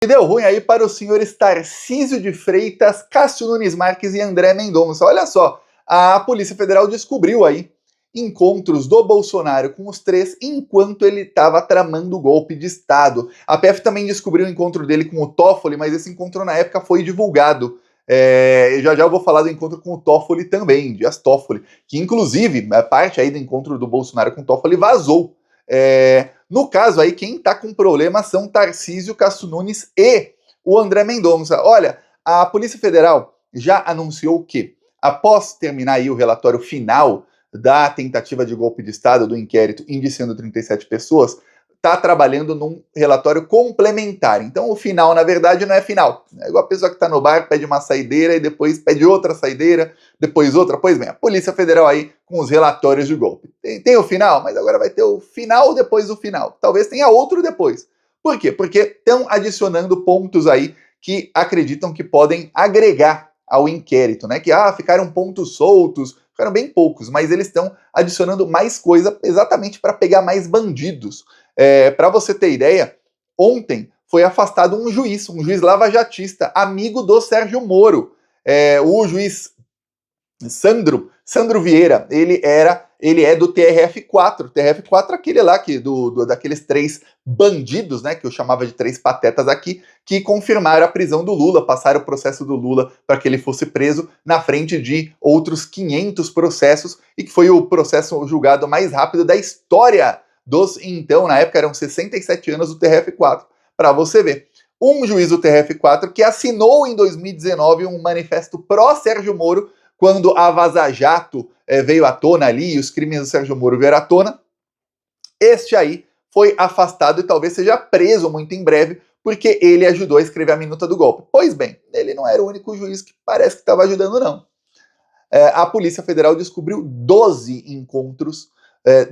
E deu ruim aí para os senhores Tarcísio de Freitas, Cássio Nunes Marques e André Mendonça. Olha só, a Polícia Federal descobriu aí encontros do Bolsonaro com os três enquanto ele estava tramando o golpe de Estado. A PF também descobriu o encontro dele com o Toffoli, mas esse encontro na época foi divulgado. Já eu vou falar do encontro com o Toffoli também, Dias Toffoli, que inclusive a parte aí do encontro do Bolsonaro com o Toffoli vazou. No caso aí, quem está com problema são Tarcísio, Cássio Nunes e o André Mendonça. Olha, a Polícia Federal já anunciou que, após terminar aí o relatório final da tentativa de golpe de Estado, do inquérito indiciando 37 pessoas, está trabalhando num relatório complementar. Então o final, na verdade, não é final. É igual a pessoa que está no bar, pede uma saideira e depois pede outra saideira, depois outra. Pois bem, a Polícia Federal aí com os relatórios de golpe. Tem o final, mas agora vai ter o final depois do final. Talvez tenha outro depois. Por quê? Porque estão adicionando pontos aí que acreditam que podem agregar ao inquérito, né? Que ficaram pontos soltos, ficaram bem poucos, mas eles estão adicionando mais coisa exatamente para pegar mais bandidos. Para você ter ideia, ontem foi afastado um juiz lavajatista, amigo do Sérgio Moro. O juiz Sandro Vieira, ele é do TRF4. TRF4 é aquele lá daqueles três bandidos, né, que eu chamava de três patetas aqui, que confirmaram a prisão do Lula, passaram o processo do Lula para que ele fosse preso na frente de outros 500 processos, e que foi o processo julgado mais rápido da história então, na época eram 67 anos do TRF4, para você ver. Um juiz do TRF4 que assinou em 2019 um manifesto pró-Sérgio Moro, quando a Vaza Jato veio à tona ali e os crimes do Sérgio Moro vieram à tona. Este aí foi afastado e talvez seja preso muito em breve, porque ele ajudou a escrever a minuta do golpe. Pois bem, ele não era o único juiz que parece que estava ajudando, não. A Polícia Federal descobriu 12 encontros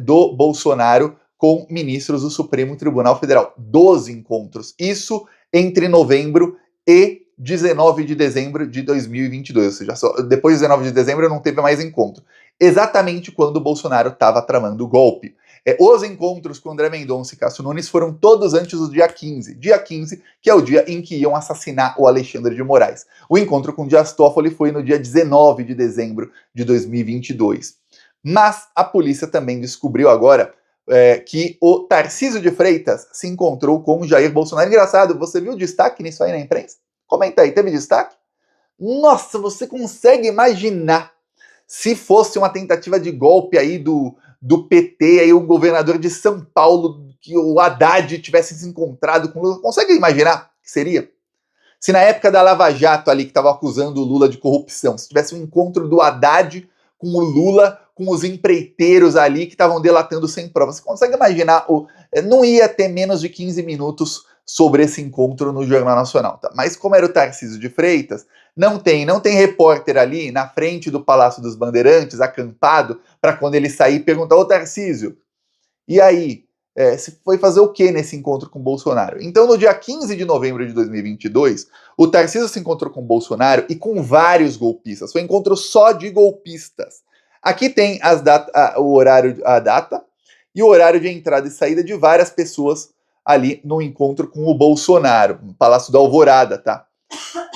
do Bolsonaro com ministros do Supremo Tribunal Federal. 12 encontros. Isso entre novembro e 19 de dezembro de 2022. Ou seja, depois de 19 de dezembro não teve mais encontro. Exatamente quando o Bolsonaro estava tramando o golpe. Os encontros com André Mendonça e Cássio Nunes foram todos antes do dia 15. Dia 15, que é o dia em que iam assassinar o Alexandre de Moraes. O encontro com Dias Toffoli foi no dia 19 de dezembro de 2022. Mas a polícia também descobriu agora que o Tarcísio de Freitas se encontrou com o Jair Bolsonaro. Engraçado, você viu o destaque nisso aí na imprensa? Comenta aí, teve destaque? Nossa, você consegue imaginar se fosse uma tentativa de golpe aí do PT, aí o governador de São Paulo, que o Haddad tivesse se encontrado com o Lula? Consegue imaginar que seria? Se na época da Lava Jato ali, que estava acusando o Lula de corrupção, se tivesse um encontro do Haddad com o Lula, com os empreiteiros ali que estavam delatando sem provas. Você consegue imaginar? Não ia ter menos de 15 minutos sobre esse encontro no Jornal Nacional. Tá? Mas como era o Tarcísio de Freitas, não tem repórter ali na frente do Palácio dos Bandeirantes, acampado, para quando ele sair perguntar: ô Tarcísio, e aí? Se foi fazer o que nesse encontro com o Bolsonaro? Então, no dia 15 de novembro de 2022, o Tarcísio se encontrou com o Bolsonaro e com vários golpistas. Foi um encontro só de golpistas. Aqui tem o horário, a data e o horário de entrada e saída de várias pessoas ali no encontro com o Bolsonaro, no Palácio da Alvorada, tá?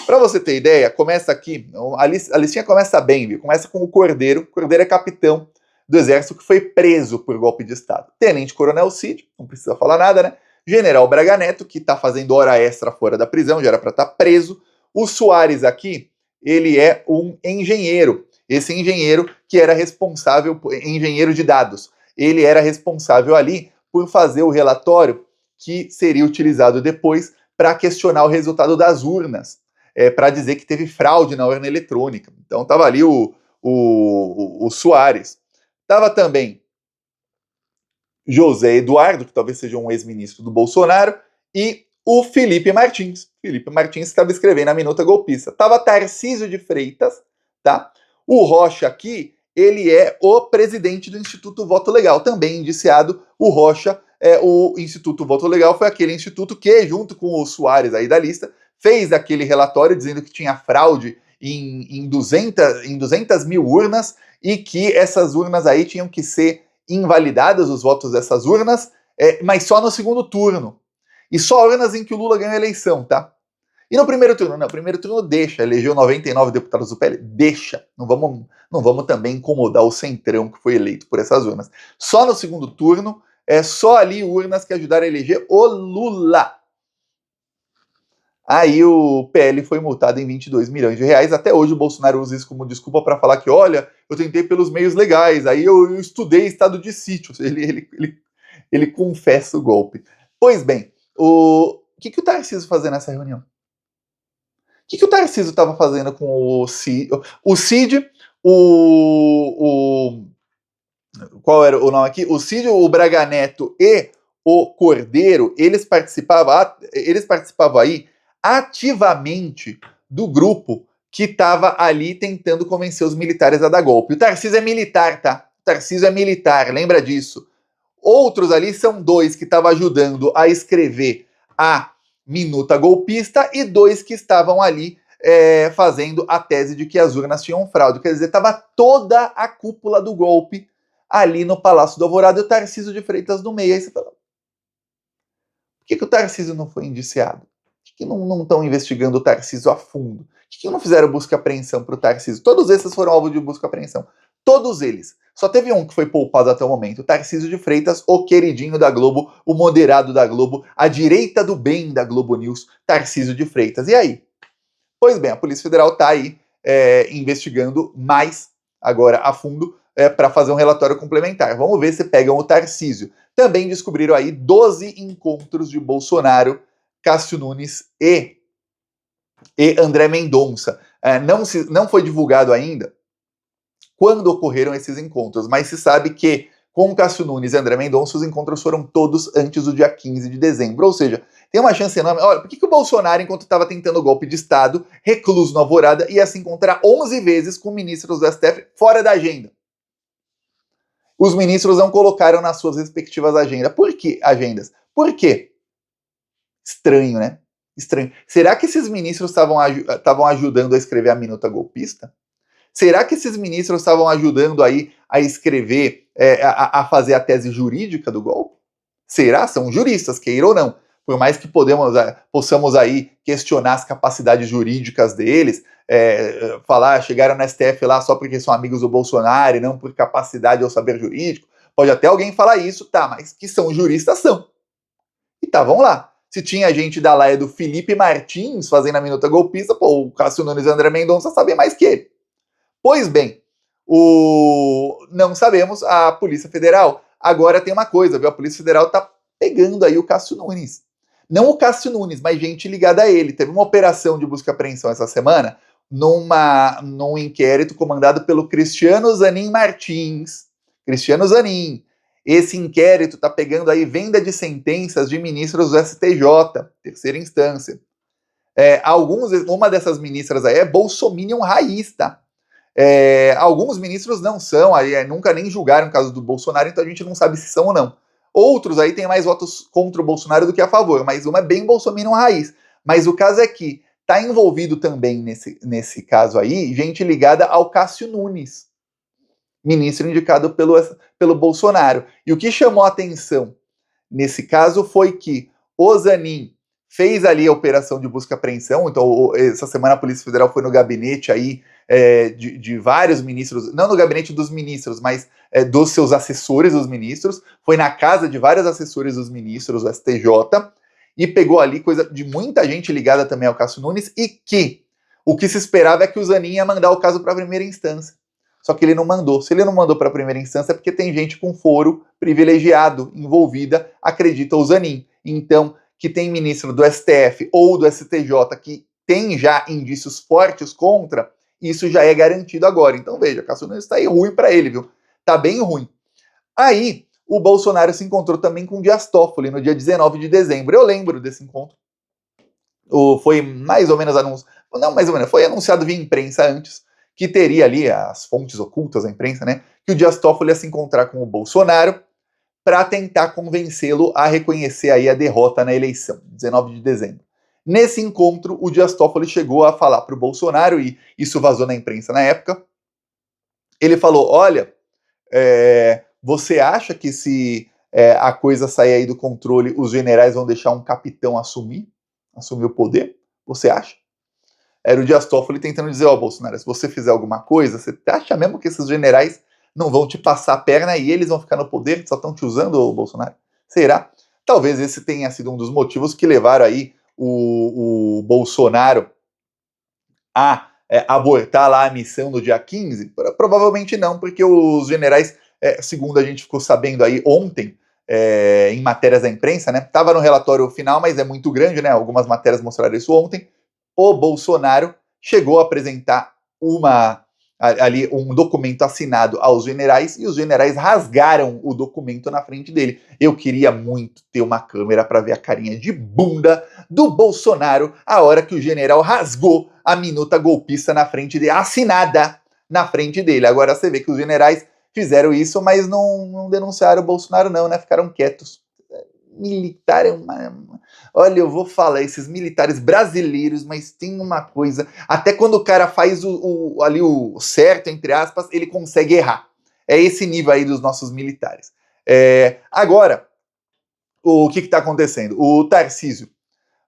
Para você ter ideia, começa aqui, a listinha começa bem, viu? Começa com o Cordeiro. O Cordeiro é capitão do Exército que foi preso por golpe de Estado. Tenente Coronel Cid, não precisa falar nada, né? General Braga Neto, que tá fazendo hora extra fora da prisão, já era para estar preso. O Soares aqui, ele é um engenheiro. Esse engenheiro que era responsável, engenheiro de dados, ele era responsável ali por fazer o relatório que seria utilizado depois para questionar o resultado das urnas, para dizer que teve fraude na urna eletrônica. Então tava ali o Soares. Estava também José Eduardo, que talvez seja um ex-ministro do Bolsonaro, e o Felipe Martins. Felipe Martins estava escrevendo a minuta golpista. Estava Tarcísio de Freitas, tá? O Rocha aqui, ele é o presidente do Instituto Voto Legal, também indiciado. O Rocha, o Instituto Voto Legal foi aquele instituto que, junto com o Soares aí da lista, fez aquele relatório dizendo que tinha fraude em 200 mil urnas e que essas urnas aí tinham que ser invalidadas, os votos dessas urnas, mas só no segundo turno. E só urnas em que o Lula ganhou a eleição, tá? E no primeiro turno? Não, primeiro turno deixa, elegeu 99 deputados do PL, deixa. Não vamos também incomodar o centrão que foi eleito por essas urnas. Só no segundo turno, é só ali urnas que ajudaram a eleger o Lula. Aí o PL foi multado em 22 milhões de reais. Até hoje o Bolsonaro usa isso como desculpa para falar que, olha, eu tentei pelos meios legais, aí eu estudei estado de sítio. Ele confessa o golpe. Pois bem, o que o Tarcísio fazia nessa reunião? O que o Tarcísio estava fazendo com o Cid? O Cid, qual era o nome aqui? O Cid, o Braga Neto e o Cordeiro, eles participavam aí ativamente do grupo que estava ali tentando convencer os militares a dar golpe. O Tarcísio é militar, tá? O Tarcísio é militar, lembra disso. Outros ali são dois que estavam ajudando a escrever a minuta golpista e dois que estavam ali fazendo a tese de que as urnas tinham fraude. Quer dizer, estava toda a cúpula do golpe ali no Palácio do Alvorada e o Tarcísio de Freitas no meio. Aí você fala, por que o Tarcísio não foi indiciado? Por que não estão investigando o Tarcísio a fundo? Por que não fizeram busca e apreensão para o Tarcísio? Todos esses foram alvo de busca e apreensão. Todos eles. Só teve um que foi poupado até o momento, o Tarcísio de Freitas, o queridinho da Globo, o moderado da Globo, a direita do bem da Globo News, Tarcísio de Freitas. E aí? Pois bem, a Polícia Federal está aí investigando mais, agora a fundo, para fazer um relatório complementar. Vamos ver se pegam o Tarcísio. Também descobriram aí 12 encontros de Bolsonaro, Cássio Nunes e André Mendonça. Não foi divulgado ainda quando ocorreram esses encontros, mas se sabe que com Cássio Nunes e André Mendonça os encontros foram todos antes do dia 15 de dezembro, ou seja, tem uma chance enorme. Olha, por que o Bolsonaro, enquanto estava tentando o golpe de Estado, recluso no Alvorada, ia se encontrar 11 vezes com ministros do STF fora da agenda? Os ministros não colocaram nas suas respectivas agendas. Por que agendas? Por quê? Estranho, né? Estranho. Será que esses ministros estavam ajudando a escrever a minuta golpista? Será que esses ministros estavam ajudando aí a escrever, a fazer a tese jurídica do golpe? Será? São juristas, queira ou não. Por mais que possamos aí questionar as capacidades jurídicas deles, chegaram no STF lá só porque são amigos do Bolsonaro e não por capacidade ou saber jurídico. Pode até alguém falar isso, tá, mas que são juristas, são. E estavam lá. Se tinha gente da laia do Felipe Martins fazendo a minuta golpista, pô, o Cássio Nunes e o André Mendonça sabem mais que ele. Pois bem, não sabemos, a Polícia Federal agora tem uma coisa, viu? A Polícia Federal tá pegando aí o Cássio Nunes. Não o Cássio Nunes, mas gente ligada a ele. Teve uma operação de busca e apreensão essa semana num inquérito comandado pelo Cristiano Zanin Martins. Cristiano Zanin. Esse inquérito tá pegando aí venda de sentenças de ministros do STJ, terceira instância. Uma dessas ministras aí é bolsominion raiz, tá? Alguns ministros não são, nunca nem julgaram o caso do Bolsonaro, então a gente não sabe se são ou não. Outros aí têm mais votos contra o Bolsonaro do que a favor, mas uma é bem bolsominion raiz. Mas o caso é que está envolvido também nesse caso aí gente ligada ao Cássio Nunes, ministro indicado pelo Bolsonaro. E o que chamou a atenção nesse caso foi que o Zanin fez ali a operação de busca e apreensão, então essa semana a Polícia Federal foi no gabinete aí de vários ministros, não no gabinete dos ministros, mas dos seus assessores dos ministros, foi na casa de vários assessores dos ministros do STJ e pegou ali coisa de muita gente ligada também ao Cássio Nunes e que o que se esperava é que o Zanin ia mandar o caso para a primeira instância. Só que ele não mandou. Se ele não mandou para a primeira instância é porque tem gente com foro privilegiado envolvida, acredita o Zanin. Então, que tem ministro do STF ou do STJ que tem já indícios fortes contra, isso já é garantido agora. Então veja, Cássio Nunes está aí ruim para ele, viu? Tá bem ruim. Aí, o Bolsonaro se encontrou também com o Dias Toffoli no dia 19 de dezembro. Eu lembro desse encontro. Foi mais ou menos anunciado, não mais ou menos, foi anunciado via imprensa antes, que teria ali as fontes ocultas da imprensa, né? Que o Dias Toffoli ia se encontrar com o Bolsonaro para tentar convencê-lo a reconhecer aí a derrota na eleição, 19 de dezembro. Nesse encontro, o Dias Toffoli chegou a falar para o Bolsonaro, e isso vazou na imprensa na época, ele falou, olha, você acha que se a coisa sair aí do controle, os generais vão deixar um capitão assumir o poder? Você acha? Era o Dias Toffoli tentando dizer, ó, Bolsonaro, se você fizer alguma coisa, você acha mesmo que esses generais não vão te passar a perna e eles vão ficar no poder, só estão te usando, ô, Bolsonaro? Será? Talvez esse tenha sido um dos motivos que levaram aí o Bolsonaro a abortar lá a missão no dia 15? Provavelmente não, porque os generais, segundo a gente ficou sabendo aí ontem, em matérias da imprensa, né? Estava no relatório final, mas é muito grande, né? Algumas matérias mostraram isso ontem. O Bolsonaro chegou a apresentar ali um documento assinado aos generais e os generais rasgaram o documento na frente dele. Eu queria muito ter uma câmera para ver a carinha de bunda do Bolsonaro a hora que o general rasgou a minuta golpista na frente dele, assinada na frente dele. Agora você vê que os generais fizeram isso, mas não denunciaram o Bolsonaro não, né? Ficaram quietos. Militar é uma... Olha, eu vou falar, esses militares brasileiros, mas tem uma coisa, até quando o cara faz ali o certo, entre aspas, ele consegue errar. É esse nível aí dos nossos militares. Agora, o que está acontecendo? O Tarcísio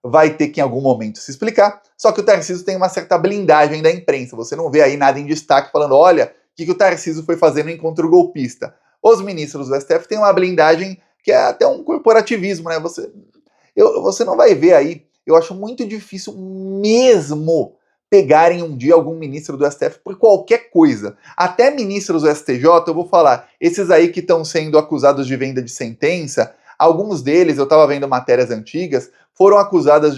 vai ter que em algum momento se explicar, só que o Tarcísio tem uma certa blindagem da imprensa, você não vê aí nada em destaque falando, olha, o que o Tarcísio foi fazer no encontro golpista. Os ministros do STF têm uma blindagem que é até um corporativismo, né? Você não vai ver aí, eu acho muito difícil mesmo pegarem um dia algum ministro do STF por qualquer coisa. Até ministros do STJ, eu vou falar, esses aí que estão sendo acusados de venda de sentença, alguns deles, eu estava vendo matérias antigas, foram acusados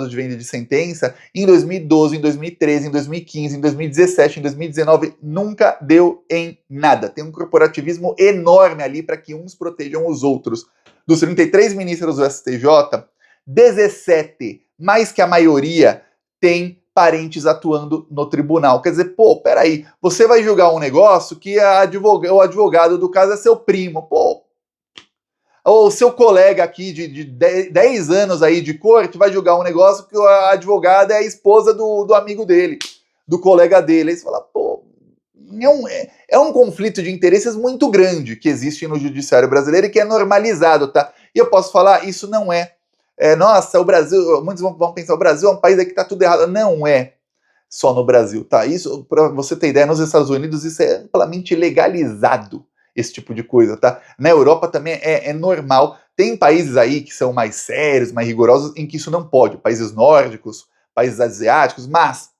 de venda de sentença em 2012, em 2013, em 2015, em 2017, em 2019, nunca deu em nada. Tem um corporativismo enorme ali para que uns protejam os outros. Dos 33 ministros do STJ, 17, mais que a maioria, tem parentes atuando no tribunal. Quer dizer, pô, peraí, você vai julgar um negócio que o advogado do caso é seu primo, pô, ou seu colega aqui de 10 anos aí de corte vai julgar um negócio que a advogada é a esposa do amigo dele, do colega dele. Aí você fala, pô, é um conflito de interesses muito grande que existe no judiciário brasileiro e que é normalizado, tá? E eu posso falar, isso não nossa, o Brasil, muitos vão pensar, o Brasil é um país que tá tudo errado. Não é só no Brasil, tá? Isso, pra você ter ideia, nos Estados Unidos isso é amplamente legalizado, esse tipo de coisa, tá? Na Europa também é normal. Tem países aí que são mais sérios, mais rigorosos, em que isso não pode. Países nórdicos, países asiáticos, mas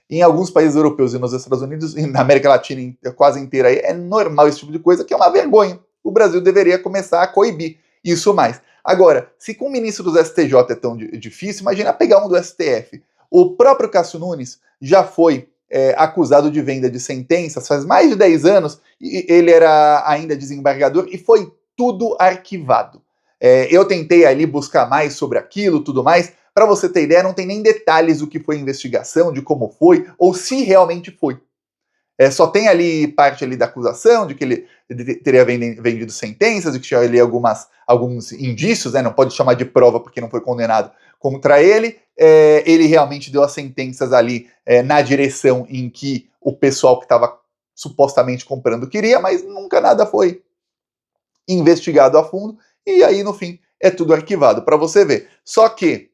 em alguns países europeus e nos Estados Unidos, e na América Latina quase inteira aí, é normal esse tipo de coisa, que é uma vergonha. O Brasil deveria começar a coibir isso mais. Agora, se com o ministro do STJ é tão difícil, imagina pegar um do STF. O próprio Cássio Nunes já foi acusado de venda de sentenças faz mais de 10 anos, e ele era ainda desembargador, e foi tudo arquivado. Eu tentei ali buscar mais sobre aquilo, tudo mais. Para você ter ideia, não tem nem detalhes do que foi a investigação, de como foi, ou se realmente foi. Só tem ali parte ali da acusação, de que ele teria vendido sentenças, de que tinha ali alguns indícios, né, não pode chamar de prova porque não foi condenado contra ele. Ele realmente deu as sentenças ali na direção em que o pessoal que estava supostamente comprando queria, mas nunca nada foi investigado a fundo, e aí no fim é tudo arquivado, para você ver. Só que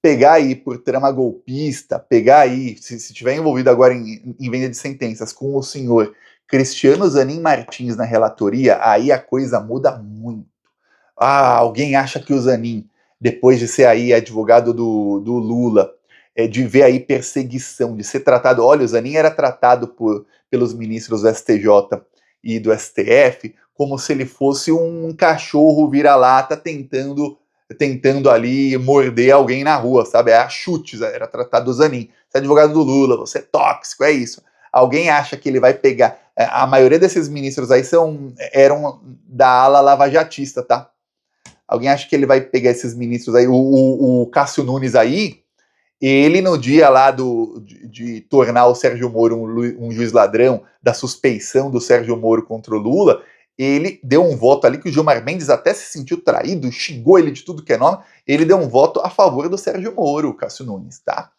pegar aí por trama golpista, pegar aí, se tiver envolvido agora em venda de sentenças com o senhor Cristiano Zanin Martins na relatoria, aí a coisa muda muito. Alguém acha que o Zanin, depois de ser aí advogado do Lula, de ver aí perseguição, de ser tratado, olha, o Zanin era tratado pelos ministros do STJ e do STF como se ele fosse um cachorro vira-lata tentando ali morder alguém na rua, sabe? A chutes, era tratado do Zanin. Você é advogado do Lula, você é tóxico, é isso. Alguém acha que ele vai pegar... A maioria desses ministros aí eram da ala lavajatista, tá? Alguém acha que ele vai pegar esses ministros aí? O Cássio Nunes aí, ele no dia lá de tornar o Sérgio Moro um juiz ladrão, da suspeição do Sérgio Moro contra o Lula, ele deu um voto ali que o Gilmar Mendes até se sentiu traído, xingou ele de tudo que é nome, ele deu um voto a favor do Sérgio Moro, o Cássio Nunes, tá?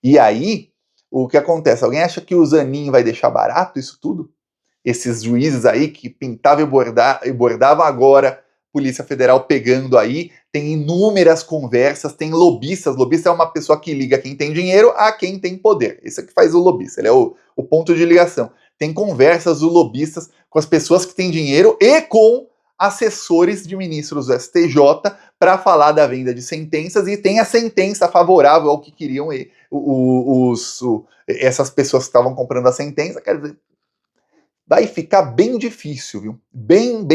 E aí, o que acontece? Alguém acha que o Zanin vai deixar barato isso tudo? esses juízes aí que pintavam e bordavam agora, Polícia Federal pegando aí, tem inúmeras conversas, tem lobistas. Lobista é uma pessoa que liga quem tem dinheiro a quem tem poder. Isso é que faz o lobista, ele é o ponto de ligação. Tem conversas dos lobistas com as pessoas que têm dinheiro e com assessores de ministros do STJ para falar da venda de sentenças, e tem a sentença favorável ao que queriam essas pessoas que estavam comprando a sentença. Quer dizer, vai ficar bem difícil, viu? Bem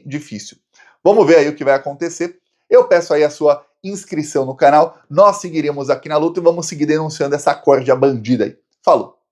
difícil. Vamos ver aí o que vai acontecer. Eu peço aí a sua inscrição no canal. Nós seguiremos aqui na luta e vamos seguir denunciando essa corda bandida aí. Falou!